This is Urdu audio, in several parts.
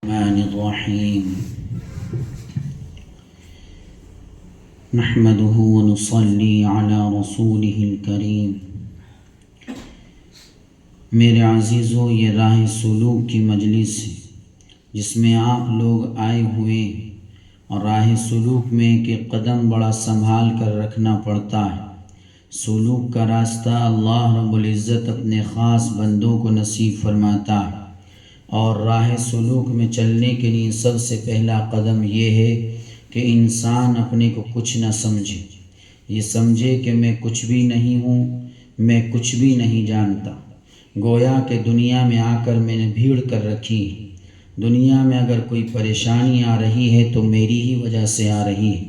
الرحمن الرحیم نحمده ونصلی علی رسوله الکریم۔ میرے عزیزو، یہ راہ سلوک کی مجلس ہے جس میں آپ لوگ آئے ہوئے، اور راہ سلوک میں کہ قدم بڑا سنبھال کر رکھنا پڑتا ہے۔ سلوک کا راستہ اللہ رب العزت اپنے خاص بندوں کو نصیب فرماتا ہے، اور راہ سلوک میں چلنے کے لیے سب سے پہلا قدم یہ ہے کہ انسان اپنے کو کچھ نہ سمجھے، یہ سمجھے کہ میں کچھ بھی نہیں ہوں، میں کچھ بھی نہیں جانتا۔ گویا کہ دنیا میں آ کر میں نے بھیڑ کر رکھی ہے۔ دنیا میں اگر کوئی پریشانی آ رہی ہے تو میری ہی وجہ سے آ رہی ہے۔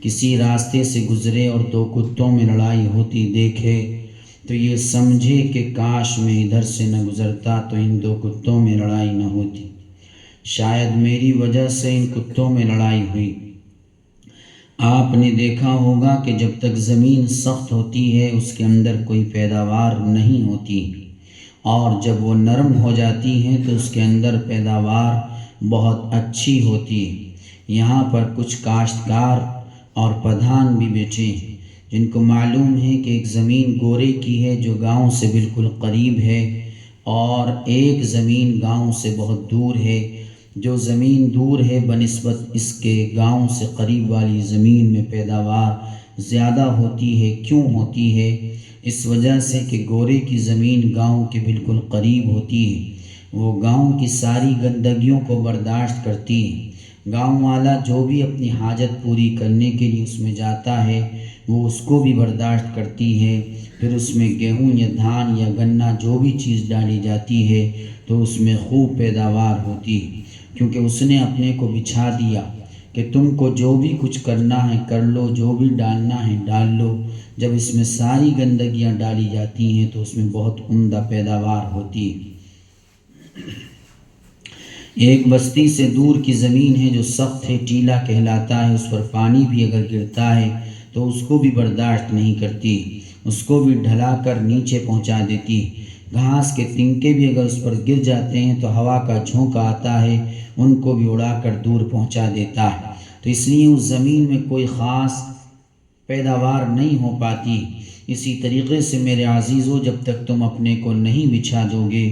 کسی راستے سے گزرے اور دو کتوں میں لڑائی ہوتی دیکھے تو یہ سمجھے کہ کاش میں ادھر سے نہ گزرتا تو ان دو کتوں میں لڑائی نہ ہوتی، شاید میری وجہ سے ان کتوں میں لڑائی ہوئی۔ آپ نے دیکھا ہوگا کہ جب تک زمین سخت ہوتی ہے اس کے اندر کوئی پیداوار نہیں ہوتی، اور جب وہ نرم ہو جاتی ہے تو اس کے اندر پیداوار بہت اچھی ہوتی ہے۔ یہاں پر کچھ کاشتکار اور پردھان بھی بیٹھے ہیں جن کو معلوم ہے کہ ایک زمین گورے کی ہے جو گاؤں سے بالکل قریب ہے، اور ایک زمین گاؤں سے بہت دور ہے۔ جو زمین دور ہے بنسبت اس کے گاؤں سے قریب والی زمین میں پیداوار زیادہ ہوتی ہے۔ کیوں ہوتی ہے؟ اس وجہ سے کہ گورے کی زمین گاؤں کے بالکل قریب ہوتی ہے، وہ گاؤں کی ساری گندگیوں کو برداشت کرتی ہے۔ گاؤں والا جو بھی اپنی حاجت پوری کرنے کے لیے اس میں جاتا ہے وہ اس کو بھی برداشت کرتی ہے۔ پھر اس میں گیہوں یا دھان یا گنا جو بھی چیز ڈالی جاتی ہے تو اس میں خوب پیداوار ہوتی ہے، کیونکہ اس نے اپنے کو بچھا دیا کہ تم کو جو بھی کچھ کرنا ہے کر لو، جو بھی ڈالنا ہے ڈال لو۔ جب اس میں ساری گندگیاں ڈالی جاتی ہیں تو اس میں بہت عمدہ پیداوار ہوتی ہے۔ ایک بستی سے دور کی زمین ہے جو سخت ہے، ٹیلا کہلاتا ہے، اس پر پانی بھی اگر گرتا ہے تو اس کو بھی برداشت نہیں کرتی، اس کو بھی ڈھلا کر نیچے پہنچا دیتی۔ گھاس کے تنکے بھی اگر اس پر گر جاتے ہیں تو ہوا کا جھونکا آتا ہے، ان کو بھی اڑا کر دور پہنچا دیتا ہے۔ تو اس لیے اس زمین میں کوئی خاص پیداوار نہیں ہو پاتی۔ اسی طریقے سے میرے عزیزو، جب تک تم اپنے کو نہیں بچھا دو گے،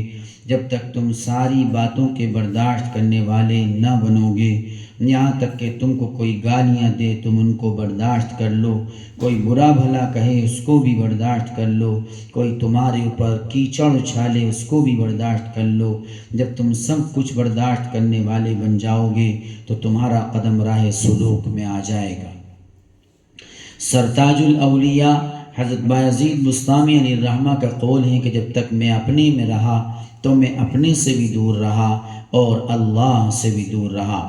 جب تک تم ساری باتوں کے برداشت کرنے والے نہ بنو گے، یہاں تک کہ تم کو کوئی گالیاں دے تم ان کو برداشت کر لو، کوئی برا بھلا کہے اس کو بھی برداشت کر لو، کوئی تمہارے اوپر کیچڑ اچھالے اس کو بھی برداشت کر لو۔ جب تم سب کچھ برداشت کرنے والے بن جاؤ گے تو تمہارا قدم راہ سلوک میں آ جائے گا۔ سرتاج الاولیاء حضرت بایزید بسطامی علیہ الرحمہ کا قول ہے کہ جب تک میں اپنے میں رہا تو میں اپنے سے بھی دور رہا اور اللہ سے بھی دور رہا۔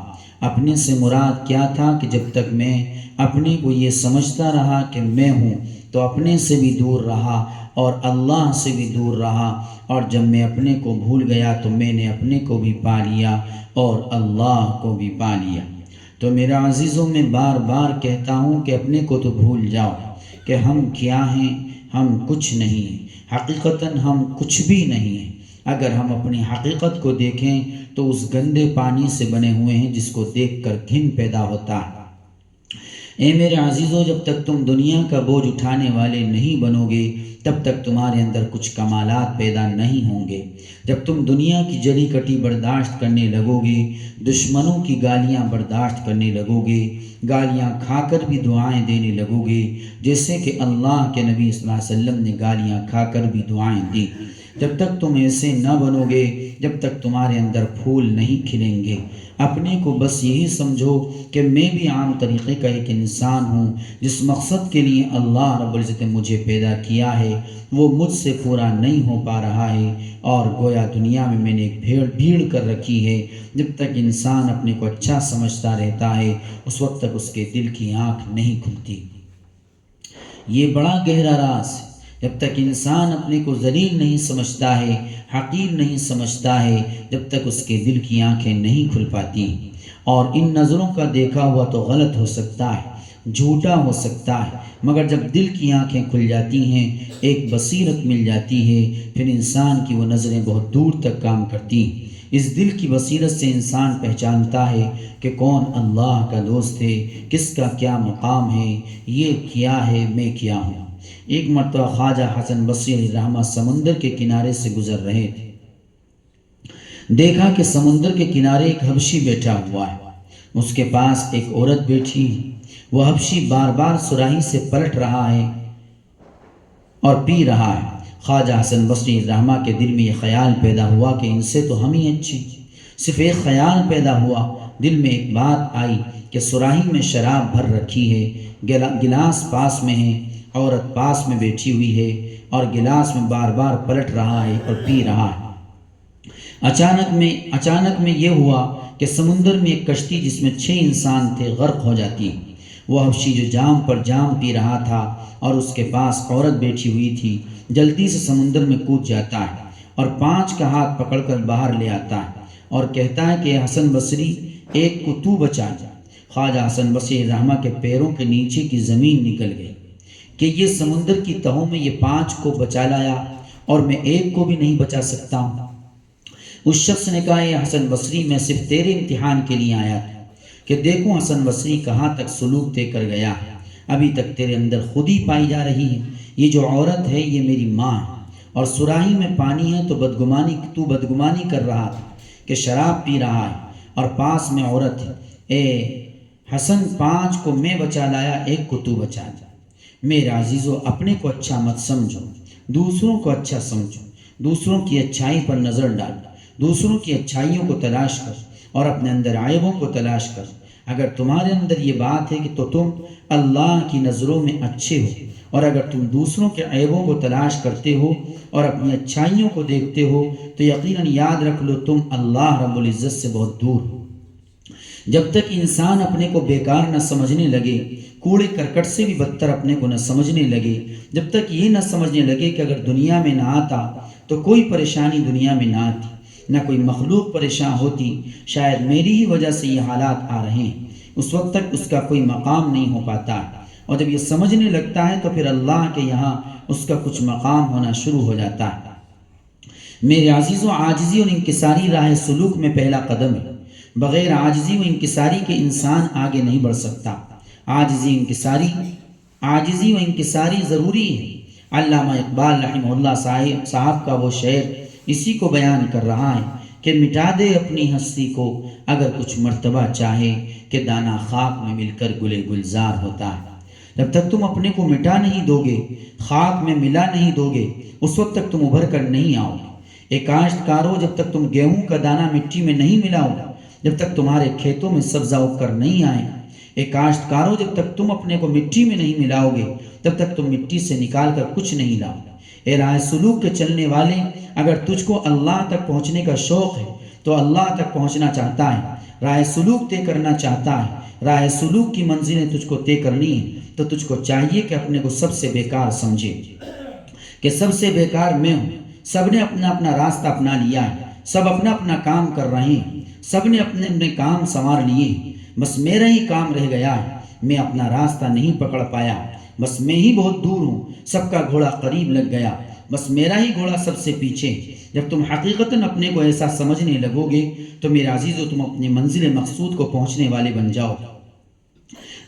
اپنے سے مراد کیا تھا کہ جب تک میں اپنے کو یہ سمجھتا رہا کہ میں ہوں تو اپنے سے بھی دور رہا اور اللہ سے بھی دور رہا، اور جب میں اپنے کو بھول گیا تو میں نے اپنے کو بھی پا لیا اور اللہ کو بھی پا لیا۔ تو میرا عزیزوں، میں بار بار کہتا ہوں کہ اپنے کو تو بھول جاؤ کہ ہم کیا ہیں۔ ہم کچھ نہیں ہیں، حقیقتاً ہم کچھ بھی نہیں ہیں۔ اگر ہم اپنی حقیقت کو دیکھیں تو اس گندے پانی سے بنے ہوئے ہیں جس کو دیکھ کر گھن پیدا ہوتا ہے۔ اے میرے عزیزو، جب تک تم دنیا کا بوجھ اٹھانے والے نہیں بنو گے تب تک تمہارے اندر کچھ کمالات پیدا نہیں ہوں گے۔ جب تم دنیا کی جلی کٹی برداشت کرنے لگو گے، دشمنوں کی گالیاں برداشت کرنے لگو گے، گالیاں کھا کر بھی دعائیں دینے لگو گے، جیسے کہ اللہ کے نبی صلی اللہ علیہ وسلم نے گالیاں کھا کر بھی دعائیں دی، جب تک تم ایسے نہ بنو گے، جب تک تمہارے اندر پھول نہیں کھلیں گے۔ اپنے کو بس یہی سمجھو کہ میں بھی عام طریقے کا ایک انسان ہوں، جس مقصد کے لیے اللہ رب العزت نے مجھے پیدا کیا ہے وہ مجھ سے پورا نہیں ہو پا رہا ہے، اور گویا دنیا میں نے ایک بھیڑ کر رکھی ہے۔ جب تک انسان اپنے کو اچھا سمجھتا رہتا ہے اس وقت تک اس کے دل کی آنکھ نہیں کھلتی۔ یہ بڑا گہرا راز ہے۔ جب تک انسان اپنے کو ذلیل نہیں سمجھتا ہے، حقیر نہیں سمجھتا ہے، جب تک اس کے دل کی آنکھیں نہیں کھل پاتی۔ اور ان نظروں کا دیکھا ہوا تو غلط ہو سکتا ہے، جھوٹا ہو سکتا ہے، مگر جب دل کی آنکھیں کھل جاتی ہیں، ایک بصیرت مل جاتی ہے، پھر انسان کی وہ نظریں بہت دور تک کام کرتی ہیں۔ اس دل کی بصیرت سے انسان پہچانتا ہے کہ کون اللہ کا دوست ہے، کس کا کیا مقام ہے، یہ کیا ہے، میں کیا ہوں۔ ایک مرتبہ خواجہ حسن بصری علیہ رحمہ سمندر کے کنارے سے گزر رہے تھے۔ دیکھا کہ سمندر کے کنارے ایک حبشی بیٹھا ہوا ہے، اس کے پاس ایک عورت بیٹھی ہے۔ وہ حبشی بار بار صراحی سے پلٹ رہا ہے اور پی رہا ہے۔ خواجہ حسن بصری رحمہ کے دل میں یہ خیال پیدا ہوا کہ ان سے تو ہم ہی اچھے۔ صرف ایک خیال پیدا ہوا، دل میں ایک بات آئی کہ صراحی میں شراب بھر رکھی ہے، گلاس پاس میں ہے، عورت پاس میں بیٹھی ہوئی ہے اور گلاس میں بار بار پلٹ رہا ہے اور پی رہا ہے۔ اچانک میں یہ ہوا کہ سمندر میں ایک کشتی جس میں 6 انسان تھے غرق ہو جاتی ہے۔ وہ حبشی جو جام پر جام پی رہا تھا اور اس کے پاس عورت بیٹھی ہوئی تھی، جلدی سے سمندر میں کود جاتا ہے اور 5 کا ہاتھ پکڑ کر باہر لے آتا ہے اور کہتا ہے کہ حسن بصری، ایک کو تو بچا جا۔ خواجہ حسن بصری رحمہ کے پیروں کے نیچے کی زمین نکل گئی کہ یہ سمندر کی تہوں میں یہ 5 کو بچا لایا اور میں ایک کو بھی نہیں بچا سکتا ہوں۔ اس شخص نے کہا، اے حسن بصری، میں صرف تیرے امتحان کے لیے آیا تھا کہ دیکھوں حسن بصری کہاں تک سلوک طے کر گیا ہے۔ ابھی تک تیرے اندر خودی پائی جا رہی ہے۔ یہ جو عورت ہے یہ میری ماں ہے اور صراحی میں پانی ہے، تو بدگمانی کر رہا تھا کہ شراب پی رہا ہے اور پاس میں عورت ہے۔ اے حسن، 5 کو میں بچا لایا، ایک کو تو بچا جا۔ میرے عزیزو، اپنے کو اچھا مت سمجھو، دوسروں کو اچھا سمجھو، دوسروں کی اچھائی پر نظر ڈال، دوسروں کی اچھائیوں کو تلاش کر اور اپنے اندر عیبوں کو تلاش کر۔ اگر تمہارے اندر یہ بات ہے کہ تو تم اللہ کی نظروں میں اچھے ہو، اور اگر تم دوسروں کے عیبوں کو تلاش کرتے ہو اور اپنی اچھائیوں کو دیکھتے ہو، تو یقیناً یاد رکھ لو تم اللہ رب العزت سے بہت دور ہو۔ جب تک انسان اپنے کو بیکار نہ سمجھنے لگے، کوڑے کرکٹ سے بھی بدتر اپنے کو نہ سمجھنے لگے، جب تک یہ نہ سمجھنے لگے کہ اگر دنیا میں نہ آتا تو کوئی پریشانی دنیا میں نہ آتی، نہ کوئی مخلوق پریشان ہوتی، شاید میری ہی وجہ سے یہ حالات آ رہے ہیں، اس وقت تک اس کا کوئی مقام نہیں ہو پاتا۔ اور جب یہ سمجھنے لگتا ہے تو پھر اللہ کے یہاں اس کا کچھ مقام ہونا شروع ہو جاتا ہے۔ میرے عزیزوں، عاجزی اور انکساری راہ سلوک میں پہلا قدم ہے۔ بغیر عاجزی و انکساری کے انسان آگے نہیں بڑھ سکتا۔ عاجزی و انکساری ضروری ہے۔ علامہ اقبال رحمہ اللہ صاحب کا وہ شعر اسی کو بیان کر رہا ہے کہ مٹا دے اپنی ہستی کو اگر کچھ مرتبہ چاہے، کہ دانا خاک میں مل کر گلے گلزار ہوتا ہے۔ جب تک تم اپنے کو مٹا نہیں دو گے، خاک میں ملا نہیں دو گے، اس وقت تک تم ابھر کر نہیں آؤ گے۔ ایک کاشتکارو، جب تک تم گیہوں کا دانہ مٹی میں نہیں ملاؤ گے، جب تک تمہارے کھیتوں میں سبزہ اگ کر نہیں آئے، ایک کاشتکارو، جب تک تم اپنے کو مٹی میں نہیں ملاؤ گے، تب تک تم مٹی سے نکال کر کچھ نہیں لاؤ گے۔ اے راہ سلوک کے چلنے والے، اگر تجھ کو اللہ تک پہنچنے کا شوق ہے تو اللہ تک پہنچنا چاہتا ہے، راہ سلوک طے کرنا چاہتا ہے، راہ سلوک کی منزلیں تجھ کو طے کرنی ہے، تو تجھ کو چاہیے کہ اپنے کو سب سے بیکار سمجھے، کہ سب سے بیکار میں ہوں۔ سب نے اپنا اپنا راستہ اپنا لیا ہے، سب اپنا اپنا کام کر رہے ہیں، سب نے اپنے اپنے کام سنوار لیے ہیں، بس میرا ہی کام رہ گیا ہے، میں اپنا راستہ نہیں پکڑ پایا، بس میں ہی بہت دور ہوں، سب کا گھوڑا قریب لگ گیا، بس میرا ہی گھوڑا سب سے پیچھے۔ جب تم حقیقتاً اپنے کو ایسا سمجھنے لگو گے تو میرے عزیزو، تم اپنی منزل مقصود کو پہنچنے والے بن جاؤ۔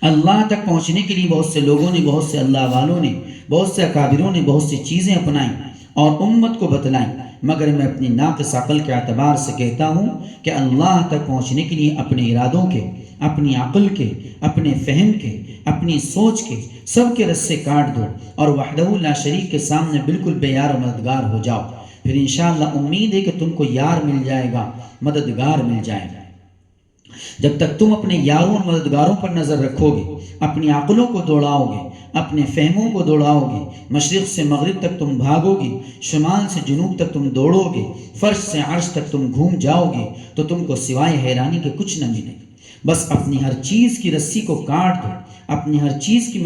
اللہ تک پہنچنے کے لیے بہت سے لوگوں نے، بہت سے اللہ والوں نے، بہت سے اکابروں نے بہت سی چیزیں اپنائیں اور امت کو بتلائیں، مگر میں اپنی ناقص عقل کے اعتبار سے کہتا ہوں کہ اللہ تک پہنچنے کے لیے اپنے ارادوں کے، اپنی عقل کے، اپنے فہم کے، اپنی سوچ کے سب کے رسے کاٹ دو اور وحدہ لا شریک کے سامنے بالکل بے یار و مددگار ہو جاؤ۔ پھر انشاءاللہ امید ہے کہ تم کو یار مل جائے گا، مددگار مل جائے گا۔ جب تک تم اپنے یاروں اور مددگاروں پر نظر رکھو گے، اپنی عقلوں کو دوڑاؤ گے، اپنے فہموں کو دوڑاؤ گے، مشرق سے مغرب تک تم بھاگو گے، شمال سے جنوب تک تم دوڑو گے، فرش سے عرش تک تم گھوم جاؤ گے، تو تم کو سوائے حیرانی کے کچھ نہ ملے گا۔ بس اپنی ہر چیز کی رسی کو کاٹ دو، اپنی ہر چیز کی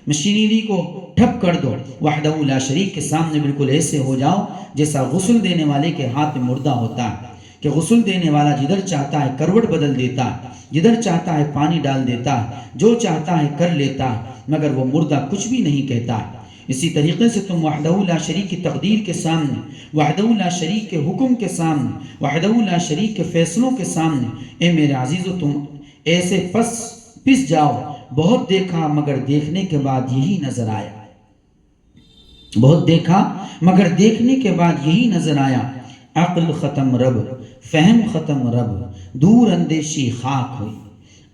مشینری کو ٹھپ کر دو، وحدہ لا شریک کے سامنے بالکل ایسے ہو جاؤ جیسا غسل دینے والے کے ہاتھ میں مردہ ہوتا ہے، کہ غسل دینے والا جدھر چاہتا ہے کروٹ بدل دیتا ہے، جدھر چاہتا ہے پانی ڈال دیتا ہے، جو چاہتا ہے کر لیتا ہے، مگر وہ مردہ کچھ بھی نہیں کہتا ہے۔ اسی طریقے سے تم وحدہ لا شریک کی تقدیر کے سامنے، وحدہ لا شریک کے حکم کے سامنے، وحدہ لا شریک کے فیصلوں کے سامنے اے میرے عزیزو تم ایسے پس جاؤ۔ بہت دیکھا مگر دیکھنے کے بعد یہی نظر آیا، بہت دیکھا مگر دیکھنے کے بعد یہی نظر آیا، عقل ختم رب، فہم ختم رب، دور اندیشی خاک ہوئی۔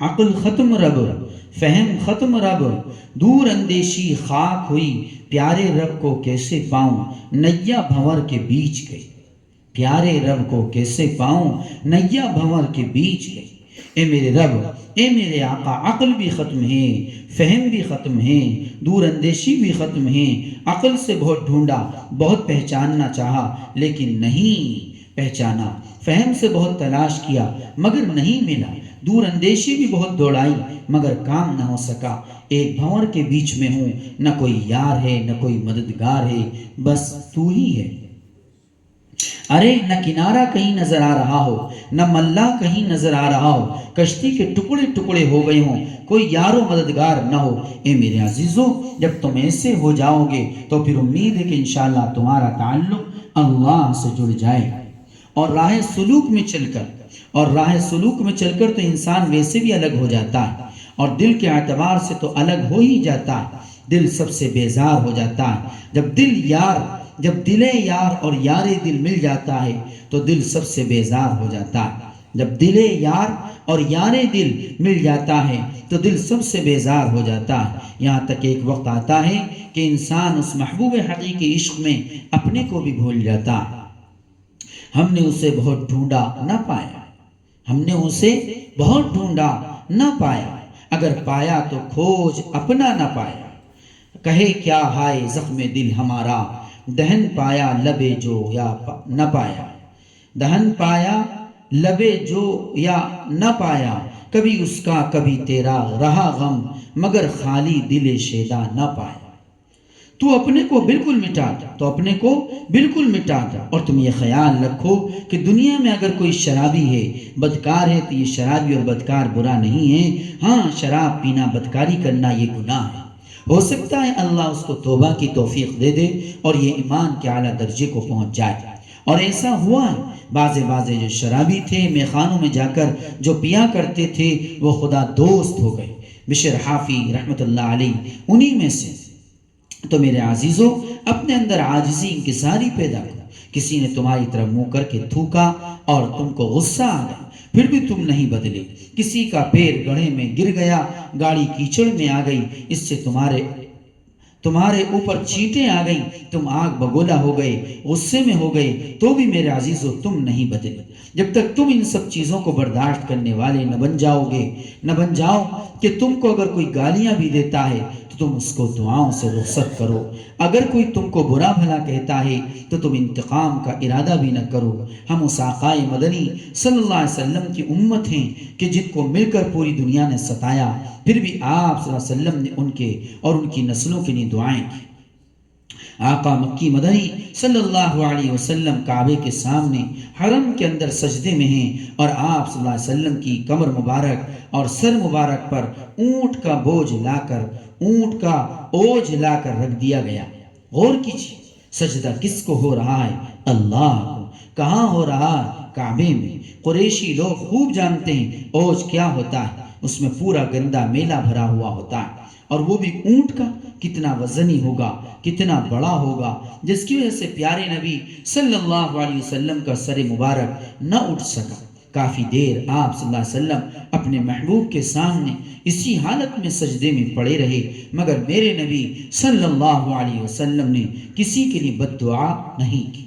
عقل ختم رب، فہم ختم رب، دور اندیشی خاک ہوئی، پیارے رب کو کیسے پاؤں نیا بھنور کے بیچ گئی، پیارے رب کو کیسے پاؤں نیا بھنور کے بیچ گئی۔ اے میرے رب، اے میرے آقا، عقل بھی ختم ہے، فہم بھی ختم ہے، دور اندیشی بھی ختم ہے۔ عقل سے بہت ڈھونڈا، بہت پہچاننا چاہا لیکن نہیں پہچانا، فہم سے بہت تلاش کیا مگر نہیں ملا، دور اندیشی بھی بہت دوڑائی مگر کام نہ ہو سکا۔ ایک بھنور کے بیچ میں ہوں، نہ کوئی یار ہے نہ کوئی مددگار ہے، بس تو ہی ہے۔ ارے نہ کنارہ کہیں نظر آ رہا ہو، نہ ملا کہیں نظر آ رہا ہو، کشتی کے ٹکڑے ٹکڑے ہو گئے ہوں، کوئی یار و مددگار نہ ہو۔ اے میرے عزیزو، جب تم ایسے ہو جاؤ گے تو پھر امید ہے کہ انشاءاللہ تمہارا تعلق اللہ سے جڑ جائے گا۔ اور راہ سلوک میں چل کر تو انسان ویسے بھی الگ ہو جاتا ہے، اور دل کے اعتبار سے تو الگ ہو ہی جاتا ہے، دل سب سے بیزار ہو جاتا ہے۔ جب دل یار اور یار دل مل جاتا ہے تو دل سب سے بیزار ہو جاتا ہے، جب دل یار اور یار دل مل جاتا ہے تو دل سب سے بیزار ہو جاتا ہے، یہاں تک ایک وقت آتا ہے کہ انسان اس محبوب حقیقی عشق میں اپنے کو بھی بھول جاتا ہے۔ ہم نے اسے بہت ڈھونڈا نہ پایا، ہم نے اسے بہت ڈھونڈا نہ پایا، اگر پایا تو کھوج اپنا نہ پایا۔ کہے کیا ہائے زخم دل ہمارا، دہن پایا لبے جو یا نہ پایا، دہن پایا لبے جو یا نہ پایا، کبھی اس کا کبھی تیرا رہا غم، مگر خالی دل شیدا نہ پایا۔ تو اپنے کو بالکل مٹا دے، اور تم یہ خیال رکھو کہ دنیا میں اگر کوئی شرابی ہے، بدکار ہے، تو یہ شرابی اور بدکار برا نہیں ہے، ہاں شراب پینا، بدکاری کرنا یہ گناہ ہے۔ ہو سکتا ہے اللہ اس کو توبہ کی توفیق دے دے اور یہ ایمان کے اعلیٰ درجے کو پہنچ جائے، اور ایسا ہوا ہے۔ بعض جو شرابی تھے، میخانوں میں جا کر جو پیا کرتے تھے، وہ خدا دوست ہو گئے۔ بشر حافی رحمت اللہ علیہ انہی میں سے۔ تو میرے عزیزو، اپنے اندر عاجزی انکساری پیدا کرو۔ کسی نے تمہاری طرف منہ کر کے تھوکا اور تم کو غصہ آ گیا، پھر بھی تم نہیں بدلے۔ کسی کا پیر گڑھے میں گر گیا، گاڑی کیچڑ میں آ گئی، اس سے تمہارے اوپر چیٹیں آ گئیں، تم آگ بگولا ہو گئے، غصے میں ہو گئے، تو بھی میرے عزیزو تم نہیں بدلے۔ جب تک تم ان سب چیزوں کو برداشت کرنے والے نہ بن جاؤ کہ تم کو اگر کوئی گالیاں بھی دیتا ہے تو تم اس کو دعاؤں سے رخصت کرو، اگر کوئی تم کو برا بھلا کہتا ہے تو تم انتقام کا ارادہ بھی نہ کرو۔ ہم اس آقا مدنی صلی اللہ علیہ وسلم کی امت ہیں کہ جن کو مل کر پوری دنیا نے ستایا، پھر بھی آپ صلی اللہ علیہ وسلم نے ان کے اور ان کی نسلوں کے لیے دعائیں کی۔ آقا مکی مدنی صلی اللہ علیہ وسلم کعبے کے سامنے حرم کے اندر سجدے میں ہیں، اور آپ صلی اللہ علیہ وسلم کی کمر مبارک اور سر مبارک پر اونٹ کا اوجھ لا کر رکھ دیا گیا۔ غور کیجیے، سجدہ کس کو ہو رہا ہے؟ اللہ کو۔ کہاں ہو رہا ہے؟ کعبے میں۔ قریشی لوگ خوب جانتے ہیں اوجھ کیا ہوتا ہے، اس میں پورا گندا میلہ بھرا ہوا ہوتا ہے، اور وہ بھی اونٹ کا۔ کتنا وزنی ہوگا، کتنا بڑا ہوگا، جس کی وجہ سے پیارے نبی صلی اللہ علیہ وسلم کا سر مبارک نہ اٹھ سکا۔ کافی دیر آپ صلی اللہ علیہ وسلم اپنے محبوب کے سامنے اسی حالت میں سجدے میں پڑے رہے، مگر میرے نبی صلی اللہ علیہ وسلم نے کسی کے لیے بد دعا نہیں کی۔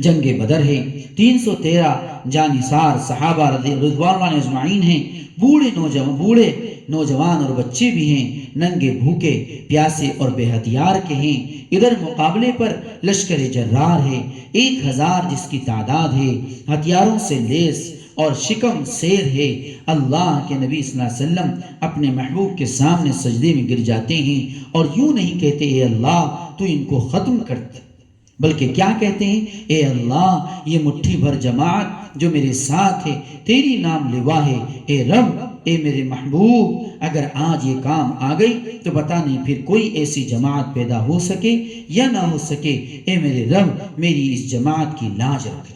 جنگ بدر ہے، 313 جانثار صحابہ رضوان اللہ اجمعین ہیں، بوڑھے نوجوان اور بچے بھی ہیں، ننگے بھوکے پیاسے اور بے ہتھیار کے ہیں۔ ادھر مقابلے پر لشکر جرار ہے، 1000 جس کی تعداد ہے، ہتھیاروں سے لیس اور شکم سیر ہے۔ اللہ کے نبی صلی اللہ علیہ وسلم اپنے محبوب کے سامنے سجدے میں گر جاتے ہیں اور یوں نہیں کہتے اے اللہ تو ان کو ختم کر دے، بلکہ کیا کہتے ہیں؟ اے اللہ، یہ مٹھی بھر جماعت جو میرے ساتھ ہے تیری نام لوا ہے۔ اے رب، اے میرے محبوب، اگر آج یہ کام آ گئی تو پتہ نہیں پھر کوئی ایسی جماعت پیدا ہو سکے یا نہ ہو سکے۔ اے میرے رب، میری اس جماعت کی لاج رکھ۔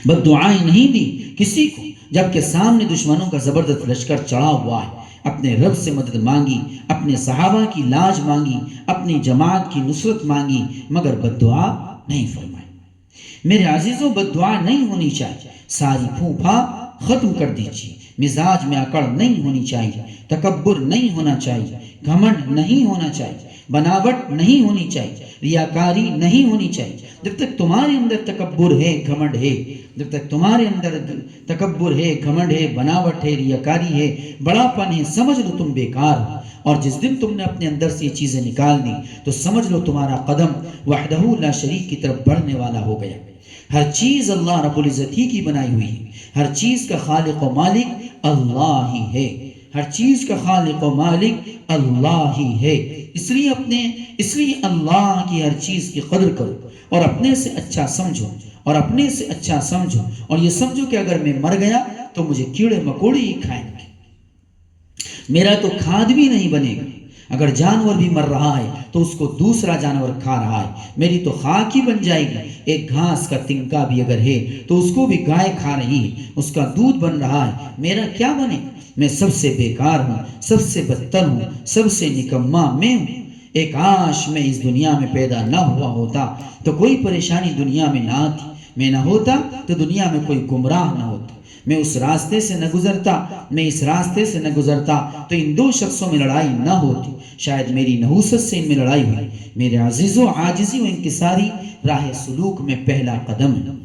بد دعائیں نہیں دی کسی کو، جبکہ سامنے دشمنوں کا زبردست لشکر چڑھا ہوا ہے۔ اپنے رب سے مدد مانگی، اپنے صحابہ کی لاج مانگی، اپنی جماعت کی نصرت مانگی، مگر بد دعا نہیں فرمائی۔ میرے عزیزوں، بد دعا نہیں ہونی چاہیے، ساری پھوپھا ختم کر دیجیے۔ مزاج میں اکڑ نہیں ہونی چاہیے، تکبر نہیں ہونا چاہیے، گھمنڈ نہیں ہونا چاہیے، بناوٹ نہیں ہونی چاہیے، ریاکاری نہیں ہونی چاہیے۔ جب تک تمہارے اندر تکبر ہے، گھمنڈ ہے، جب تک تمہارے اندر تکبر ہے، گھمنڈ ہے، بناوٹ ہے، ریاکاری ہے، بڑاپن ہے، سمجھ لو تم بیکار ہو۔ اور جس دن تم نے اپنے اندر سے یہ چیزیں نکال دی تو سمجھ لو تمہارا قدم وحدہ لا شریک کی طرف بڑھنے والا ہو گیا۔ ہر چیز اللہ رب العزت ہی کی بنائی ہوئی ہے، ہر چیز کا خالق و مالک اللہ ہی ہے، ہر چیز کا خالق و مالک اللہ ہی ہے۔ اس لیے اللہ کی ہر چیز کی قدر کرو اور اپنے سے اچھا سمجھو، اور اپنے سے اچھا سمجھو، اور یہ سمجھو کہ اگر میں مر گیا تو مجھے کیڑے مکوڑے ہی کھائیں گے، میرا تو کھاد بھی نہیں بنے گا۔ اگر جانور بھی مر رہا ہے تو اس کو دوسرا جانور کھا رہا ہے، میری تو خاک ہی بن جائے گی۔ ایک گھاس کا تنکا بھی اگر ہے تو اس کو بھی گائے کھا رہی ہے، اس کا دودھ بن رہا ہے، میرا کیا بنے؟ میں سب سے بیکار ہوں، سب سے بدتر ہوں، سب سے نکما میں ہوں۔ ایک کاش میں اس دنیا میں پیدا نہ ہوا ہوتا تو کوئی پریشانی دنیا میں نہ آتی، میں نہ ہوتا تو دنیا میں کوئی گمراہ نہ ہوتا، میں اس راستے سے نہ گزرتا، میں اس راستے سے نہ گزرتا تو ان دو شخصوں میں لڑائی نہ ہوتی، شاید میری نحوست سے ان میں لڑائی ہوئی۔ میرے عزیزوں، عاجزی و انکساری راہ سلوک میں پہلا قدم ہے۔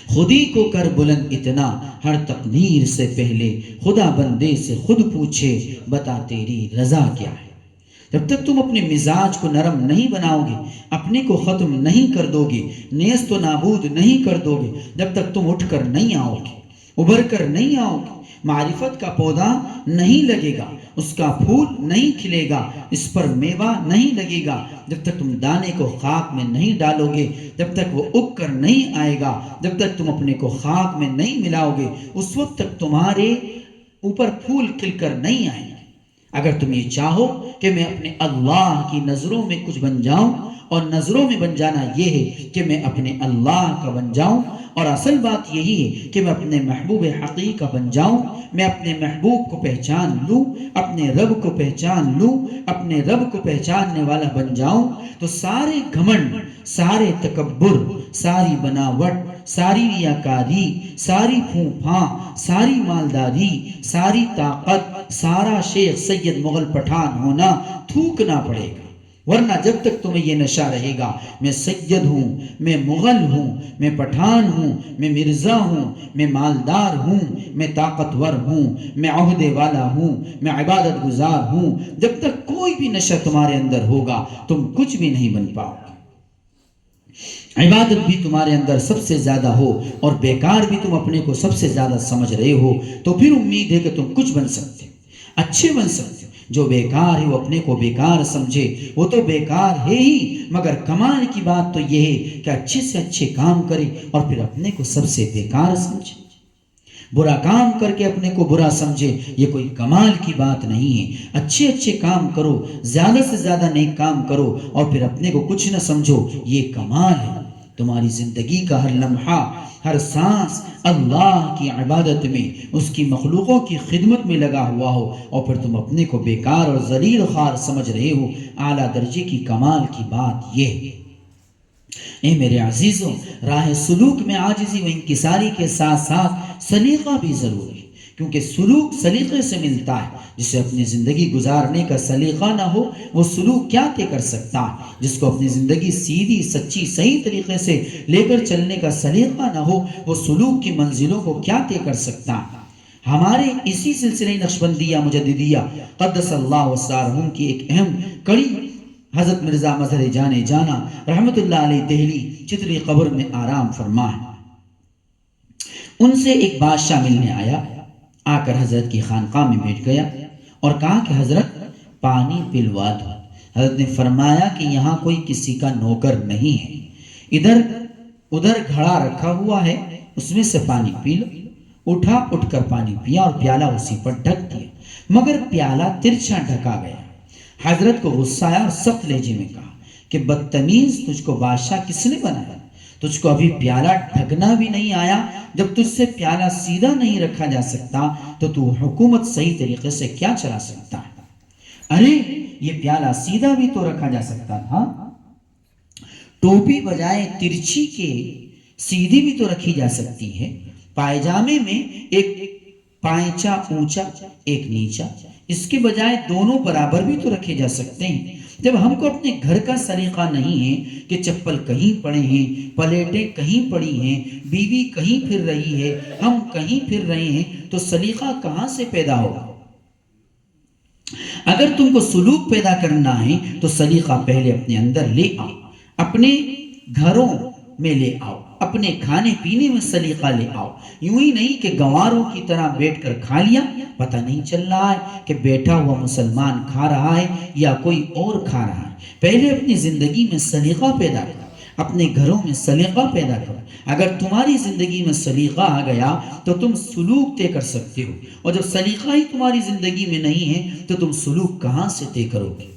خودی کو کر بلند اتنا، ہر تقدیر سے پہلے خدا بندے سے خود پوچھے، بتا تیری رضا کیا ہے۔ جب تک تم اپنے مزاج کو نرم نہیں بناؤ گے، اپنے کو ختم نہیں کر دو گے، نیست و نابود نہیں کر دو گے، جب تک تم اٹھ کر نہیں آؤ گے، ابھر کر نہیں آؤ گے، معرفت کا پودا نہیں لگے گا، اس کا پھول نہیں کھلے گا، اس پر میوہ نہیں لگے گا، جب تک تم دانے کو خاک میں نہیں ڈالو گے، جب تک وہ اگ کر نہیں آئے گا، جب تک تم اپنے کو خاک میں نہیں ملاؤ گے، اس وقت تک تمہارے اوپر پھول کھل کر نہیں آئیں گے۔ اگر تم یہ چاہو کہ میں اپنے اللہ کی نظروں میں کچھ بن جاؤں، اور نظروں میں بن جانا یہ ہے کہ میں اپنے اللہ کا بن جاؤں، اور اصل بات یہی ہے کہ میں اپنے محبوب حقیقی بن جاؤں، میں اپنے محبوب کو پہچان لوں، اپنے رب کو پہچان لوں، اپنے رب کو پہچاننے والا بن جاؤں، تو سارے گھمنڈ، سارے تکبر، ساری بناوٹ، ساری ریاکاری، ساری پھونپھاں، ساری مالداری، ساری طاقت، سارا شیخ سید مغل پٹھان ہونا تھوکنا پڑے گا۔ ورنہ جب تک تمہیں یہ نشہ رہے گا میں سید ہوں، میں مغل ہوں، میں پٹھان ہوں، میں مرزا ہوں، میں مالدار ہوں، میں طاقتور ہوں، میں عہدے والا ہوں، میں عبادت گزار ہوں، جب تک کوئی بھی نشہ تمہارے اندر ہوگا تم کچھ بھی نہیں بن پاؤ گے۔ عبادت بھی تمہارے اندر سب سے زیادہ ہو اور بیکار بھی تم اپنے کو سب سے زیادہ سمجھ رہے ہو تو پھر امید ہے کہ تم کچھ بن سکتے ہو، اچھے بن سکتے ہو۔ جو بیکار ہے وہ اپنے کو بیکار سمجھے، وہ تو بیکار ہے ہی، مگر کمال کی بات تو یہ ہے کہ اچھے سے اچھے کام کرے اور پھر اپنے کو سب سے بیکار سمجھے۔ برا کام کر کے اپنے کو برا سمجھے، یہ کوئی کمال کی بات نہیں ہے۔ اچھے اچھے کام کرو، زیادہ سے زیادہ نیک کام کرو اور پھر اپنے کو کچھ نہ سمجھو، یہ کمال ہے۔ تمہاری زندگی کا ہر لمحہ، ہر سانس اللہ کی عبادت میں، اس کی مخلوقوں کی خدمت میں لگا ہوا ہو، اور پھر تم اپنے کو بیکار اور ذلیل خوار سمجھ رہے ہو، اعلیٰ درجے کی کمال کی بات یہ ہے۔ اے میرے عزیزوں، راہ سلوک میں عاجزی و انکساری کے ساتھ ساتھ سلیقہ بھی ضروری ہے، کیونکہ سلوک سلیقے سے ملتا ہے۔ جسے اپنی زندگی گزارنے کا سلیقہ نہ ہو وہ سلوک کیا طے کر سکتا ہے؟ جس کو اپنی زندگی سیدھی سچی صحیح طریقے سے لے کر چلنے کا سلیقہ نہ ہو وہ سلوک کی منزلوں کو کیا طے کر سکتا ہے؟ ہمارے اسی سلسلے نقشبندیہ مجددیہ قدس اللہ اسرارہم کی ایک اہم کڑی حضرت مرزا مظہر جانے جانا رحمت اللہ علیہ دہلی چتری قبر میں آرام فرمائے۔ ان سے ایک بادشاہ ملنے آیا، آ کر حضرت کی خانقاہ میں بیٹھ گیا اور کہا کہ حضرت پانی پلوا دو۔ حضرت نے فرمایا کہ یہاں کوئی کسی کا نوکر نہیں ہے، ادھر ادھر گھڑا رکھا ہوا ہے، اس میں سے پانی پی لو۔ اٹھا، اٹھ کر پانی پیا اور پیالہ اسی پر ڈھک دیا، مگر پیالہ ترچھا ڈھکا گیا۔ حضرت کو غصہ آیا اور سخت لہجے میں کہا کہ بدتمیز، تجھ کو بادشاہ کس نے بنایا؟ تجھ کو ابھی پیالہ ڈھکنا بھی نہیں آیا؟ جب تجھ سے پیالہ سیدھا نہیں رکھا جا سکتا تو حکومت صحیح طریقے سے کیا چلا سکتا ہے؟ ارے یہ پیالہ سیدھا بھی تو رکھا جا سکتا تھا، ٹوپی بجائے ترچھی کے سیدھی بھی تو رکھی جا سکتی ہے، پائجامے میں ایک پائچہ اونچا ایک نیچا، اس کے بجائے دونوں برابر بھی تو رکھے جا سکتے ہیں۔ جب ہم کو اپنے گھر کا سلیقہ نہیں ہے کہ چپل کہیں پڑے ہیں، پلیٹیں کہیں پڑی ہیں، بیوی کہیں پھر رہی ہے، ہم کہیں پھر رہے ہیں، تو سلیقہ کہاں سے پیدا ہوگا؟ اگر تم کو سلوک پیدا کرنا ہے تو سلیقہ پہلے اپنے اندر لے آؤ، اپنے گھروں میں لے آؤ، اپنے کھانے پینے میں سلیقہ لے آؤ۔ یوں ہی نہیں کہ گواروں کی طرح بیٹھ کر کھا لیا، پتہ نہیں چل رہا ہے کہ بیٹھا ہوا مسلمان کھا رہا ہے یا کوئی اور کھا رہا ہے۔ پہلے اپنی زندگی میں سلیقہ پیدا کرو، اپنے گھروں میں سلیقہ پیدا کرو۔ اگر تمہاری زندگی میں سلیقہ آ گیا تو تم سلوک طے کر سکتے ہو، اور جب سلیقہ ہی تمہاری زندگی میں نہیں ہے تو تم سلوک کہاں سے طے کرو گے؟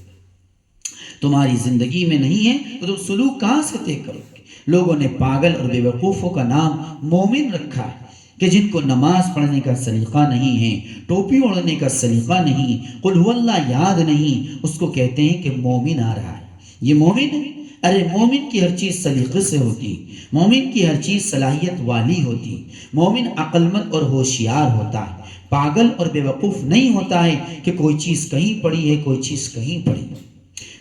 تمہاری زندگی میں نہیں ہے تو تم سلوک کہاں سے طے کرو گے؟ لوگوں نے پاگل اور بے وقوفوں کا نام مومن رکھا ہے کہ جن کو نماز پڑھنے کا سلیقہ نہیں ہے، ٹوپی اوڑھنے کا سلیقہ نہیں، قل ہو اللہ یاد نہیں، اس کو کہتے ہیں کہ مومن آ رہا ہے، یہ مومن ہے۔ ارے مومن کی ہر چیز سلیقے سے ہوتی، مومن کی ہر چیز صلاحیت والی ہوتی، مومن عقل مند اور ہوشیار ہوتا ہے، پاگل اور بے وقوف نہیں ہوتا ہے کہ کوئی چیز کہیں پڑی ہے کوئی چیز کہیں پڑی ہے۔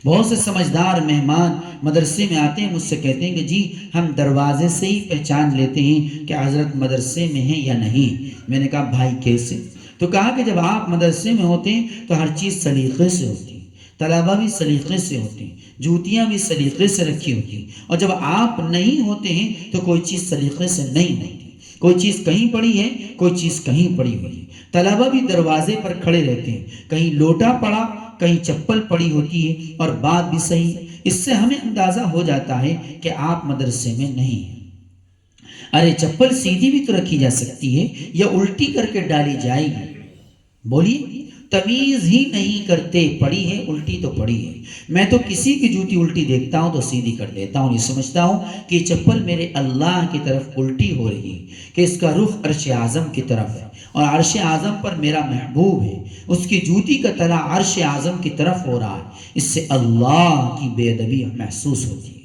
بہت سے سمجھدار مہمان مدرسے میں آتے ہیں، مجھ سے کہتے ہیں کہ جی ہم دروازے سے ہی پہچان لیتے ہیں کہ حضرت مدرسے میں ہیں یا نہیں۔ میں نے کہا بھائی کیسے؟ تو کہا کہ جب آپ مدرسے میں ہوتے ہیں تو ہر چیز سلیقے سے ہوتی، طلبہ بھی سلیقے سے ہوتے ہیں، جوتیاں بھی سلیقے سے رکھی ہوتی، اور جب آپ نہیں ہوتے ہیں تو کوئی چیز سلیقے سے نہیں ہوتی، کوئی چیز کہیں پڑی ہے کوئی چیز کہیں پڑی ہوئی ہے۔ طلبہ بھی دروازے پر کھڑے رہتے ہیں، کہیں لوٹا پڑا کہیں چپل پڑی ہوتی ہے، اور بات بھی صحیح۔ اس سے ہمیں اندازہ ہو جاتا ہے کہ آپ مدرسے میں نہیں ہیں۔ ارے چپل سیدھی بھی تو رکھی جا سکتی ہے یا الٹی کر کے ڈالی جائے گی؟ بولیے، تمیز ہی نہیں کرتے، پڑی ہے الٹی تو پڑی ہے۔ میں تو کسی کی جوتی الٹی دیکھتا ہوں تو سیدھی کر دیتا ہوں، یہ سمجھتا ہوں کہ یہ چپل میرے اللہ کی طرف الٹی ہو رہی ہے، کہ اس کا رخ عرش اعظم کی طرف ہے، اور عرش اعظم پر میرا محبوب ہے، اس کی جوتی کا تلا عرش اعظم کی طرف ہو رہا ہے۔ اس سے اللہ کی بے ادبی محسوس ہوتی ہے۔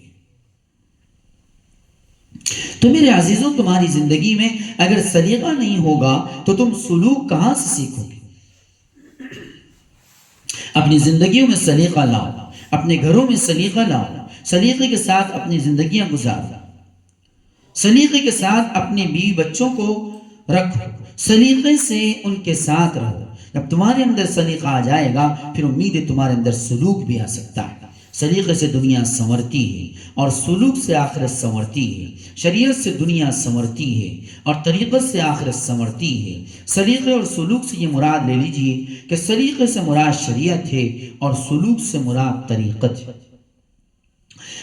تو میرے عزیزوں، تمہاری زندگی میں اگر سلیقہ نہیں ہوگا تو تم سلوک کہاں سے سیکھو گے؟ اپنی زندگیوں میں سلیقہ لاؤ، اپنے گھروں میں سلیقہ لاؤ، سلیقے کے ساتھ اپنی زندگیاں گزارو، سلیقے کے ساتھ اپنے بیوی بچوں کو رکھو، سلیقے سے ان کے ساتھ رہو۔ جب تمہارے اندر سلیقہ آ جائے گا پھر امید ہے تمہارے اندر سلوک بھی آ سکتا ہے۔ سلیقے سے دنیا سنورتی ہے اور سلوک سے آخرت سنورتی ہے، شریعت سے دنیا سنورتی ہے اور طریقت سے آخرت سنورتی ہے۔ سلیقے اور سلوک سے یہ مراد لے لیجئے کہ سلیقے سے مراد شریعت ہے اور سلوک سے مراد طریقت ہے۔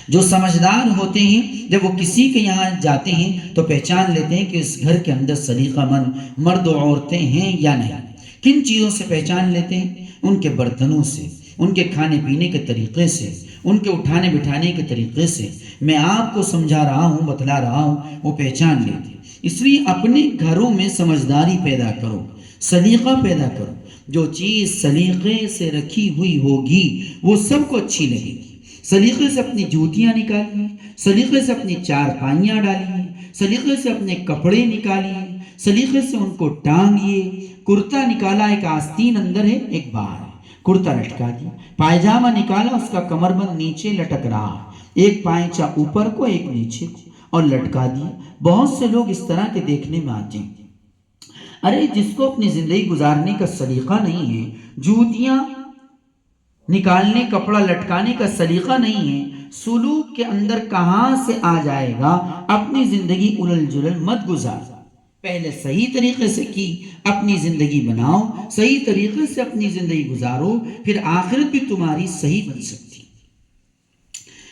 جو سمجھدار ہوتے ہیں جب وہ کسی کے یہاں جاتے ہیں تو پہچان لیتے ہیں کہ اس گھر کے اندر سلیقہ مند مرد و عورتیں ہیں یا نہیں۔ کن چیزوں سے پہچان لیتے ہیں؟ ان کے برتنوں سے، ان کے کھانے پینے کے طریقے سے، ان کے اٹھانے بٹھانے کے طریقے سے۔ میں آپ کو سمجھا رہا ہوں، بتلا رہا ہوں، وہ پہچان لیتے ہیں۔ اس لیے اپنے گھروں میں سمجھداری پیدا کرو، سلیقہ پیدا کرو۔ جو چیز سلیقے سے رکھی ہوئی ہوگی وہ سب کو اچھی لگے گی۔ سلیقے سے اپنی جوتیاں نکالیے، سلیقے سے اپنی چارپائیاں ڈالیے، سلیقے سے اپنے کپڑے نکالیے، سلیقے سے ان کو ٹانگیے۔ کرتا نکالا ایک آستین اندر ہے ایک باہر ہے، کرتا لٹکا دیا۔ پائجامہ نکالا اس کا کمر بند نیچے لٹک رہا، ایک پائچہ اوپر کو ایک نیچے کو، اور لٹکا دیا۔ بہت سے لوگ اس طرح کے دیکھنے میں آتے ہیں۔ ارے جس کو اپنی زندگی گزارنے کا سلیقہ نہیں ہے، جوتیاں نکالنے کپڑا لٹکانے کا سلیقہ نہیں ہے، سلوک کے اندر کہاں سے آ جائے گا؟ اپنی زندگی الل جلل مت گزار، پہلے صحیح طریقے سے کی، اپنی زندگی بناؤ، صحیح طریقے سے اپنی زندگی گزارو، پھر آخرت بھی تمہاری صحیح بن سکتی۔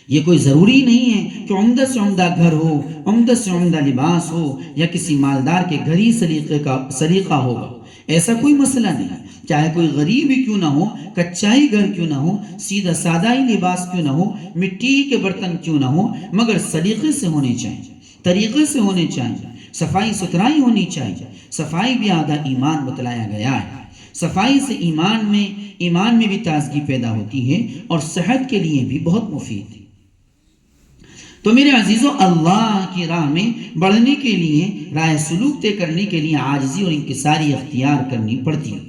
یہ کوئی ضروری نہیں ہے کہ عمدہ سے عمدہ گھر ہو، عمدہ سے عمدہ لباس ہو، یا کسی مالدار کے گھر ہی سلیقہ ہوگا، ایسا کوئی مسئلہ نہیں۔ چاہے کوئی غریب ہی کیوں نہ ہو، کچا ہی گھر کیوں نہ ہو، سیدھا سادہ ہی لباس کیوں نہ ہو، مٹی کے برتن کیوں نہ ہو، مگر سلیقے سے ہونے چاہیے، طریقے سے ہونے چاہیے، صفائی ستھرائی ہونی چاہیے۔ صفائی بھی آدھا ایمان بتلایا گیا ہے۔ صفائی سے ایمان میں بھی تازگی پیدا ہوتی ہے اور صحت کے لیے بھی بہت مفید ہے۔ تو میرے عزیزو، اللہ کی راہ میں بڑھنے کے لیے، راہ سلوک طے کرنے کے لیے عاجزی اور انکساری اختیار کرنی پڑتی ہے،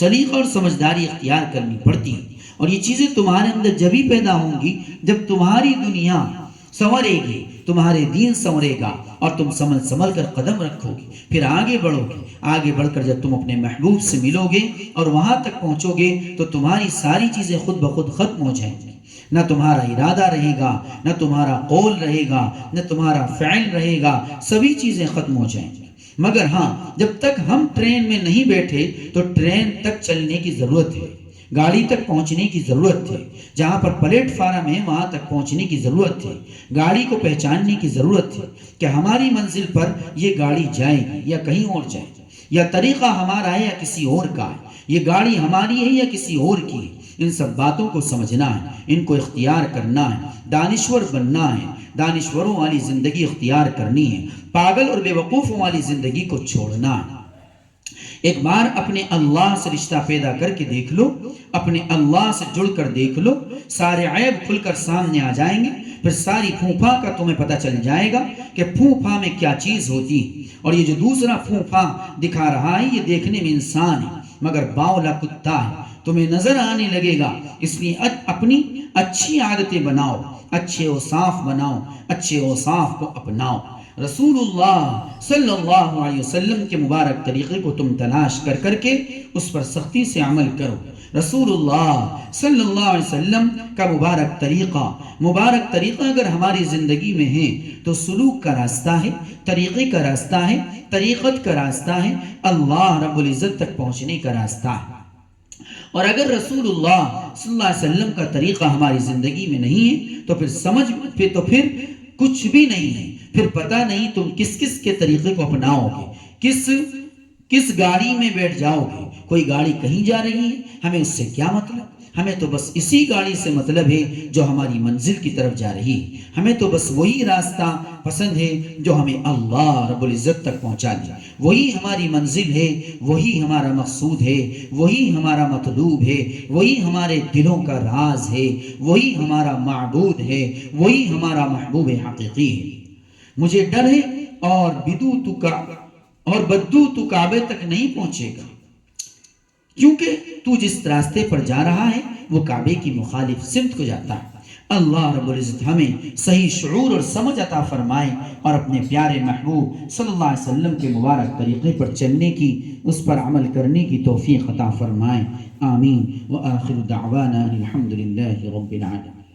سلیقہ اور سمجھداری اختیار کرنی پڑتی ہے۔ اور یہ چیزیں تمہارے اندر جبھی پیدا ہوں گی جب تمہاری دنیا سنورے گی، تمہارے دین سنورے گا، اور تم سنبھل کر قدم رکھو گے، پھر آگے بڑھو گے۔ آگے بڑھ کر جب تم اپنے محبوب سے ملو گے اور وہاں تک پہنچو گے تو تمہاری ساری چیزیں خود بخود ختم ہو جائیں گی۔ نہ تمہارا ارادہ رہے گا، نہ تمہارا قول رہے گا، نہ تمہارا فعل رہے گا، سبھی چیزیں ختم ہو جائیں گی۔ مگر ہاں، جب تک ہم ٹرین میں نہیں بیٹھے تو ٹرین تک چلنے کی ضرورت ہے، گاڑی تک پہنچنے کی ضرورت ہے، جہاں پر پلیٹ فارم ہے وہاں تک پہنچنے کی ضرورت ہے، گاڑی کو پہچاننے کی ضرورت ہے کہ ہماری منزل پر یہ گاڑی جائے گی یا کہیں اور جائے گی، یا طریقہ ہمارا ہے یا کسی اور کا ہے، یہ گاڑی ہماری ہے یا کسی اور کی ہے۔ ان سب باتوں کو سمجھنا ہے، ان کو اختیار کرنا ہے، دانشور بننا ہے، دانشوروں والی زندگی اختیار کرنی ہے، پاگل اور بے وقوفوں والی زندگی کو چھوڑنا ہے۔ ایک بار اپنے اللہ سے رشتہ پیدا کر کے دیکھ لو، اپنے اللہ سے جڑ کر دیکھ لو، سارے عیب کھل کر سامنے آ جائیں گے، پھر ساری پھوپھا کا تمہیں پتہ چل جائے گا کہ پھوپھا میں کیا چیز ہوتی ہے۔ اور یہ جو دوسرا پھوپھا دکھا رہا ہے، یہ دیکھنے میں انسان ہے مگر باولا کتا ہے، تمہیں نظر آنے لگے گا۔ اس لیے اپنی اچھی عادتیں بناؤ، اچھے اوصاف بناؤ، اچھے اوصاف کو اپناؤ۔ رسول اللہ صلی اللہ علیہ وسلم کے مبارک طریقے کو تم تلاش کر کے اس پر سختی سے عمل کرو۔ رسول اللہ صلی اللہ علیہ وسلم کا مبارک طریقہ اگر ہماری زندگی میں ہے تو سلوک کا راستہ ہے، طریقے کا راستہ ہے، طریقت کا راستہ ہے، اللہ رب العزت تک پہنچنے کا راستہ ہے۔ اور اگر رسول اللہ صلی اللہ علیہ وسلم کا طریقہ ہماری زندگی میں نہیں ہے تو پھر کچھ بھی نہیں ہے، پھر پتہ نہیں تم کس کے طریقے کو اپناؤ گے، کس گاڑی میں بیٹھ جاؤ گے۔ کوئی گاڑی کہیں جا رہی ہے، ہمیں اس سے کیا مطلب؟ ہمیں تو بس اسی گاڑی سے مطلب ہے جو ہماری منزل کی طرف جا رہی ہے، ہمیں تو بس وہی راستہ پسند ہے جو ہمیں اللہ رب العزت تک پہنچا دے، وہی ہماری منزل ہے، وہی ہمارا مقصود ہے، وہی ہمارا مطلوب ہے، وہی ہمارے دلوں کا راز ہے، وہی ہمارا معبود ہے، وہی ہمارا محبوب حقیقی ہے۔ مجھے ڈر ہے اور بدو تو کعبے تک نہیں پہنچے گا، کیونکہ تو جس راستے پر جا رہا ہے وہ کعبے کی مخالف سمت کو جاتا ہے۔ اللہ رب العزت ہمیں صحیح شعور اور سمجھ عطا فرمائے اور اپنے پیارے محبوب صلی اللہ علیہ وسلم کے مبارک طریقے پر چلنے کی، اس پر عمل کرنے کی توفیق عطا فرمائے۔ آمین۔ وآخر دعوانا الحمدللہ رب العالمین۔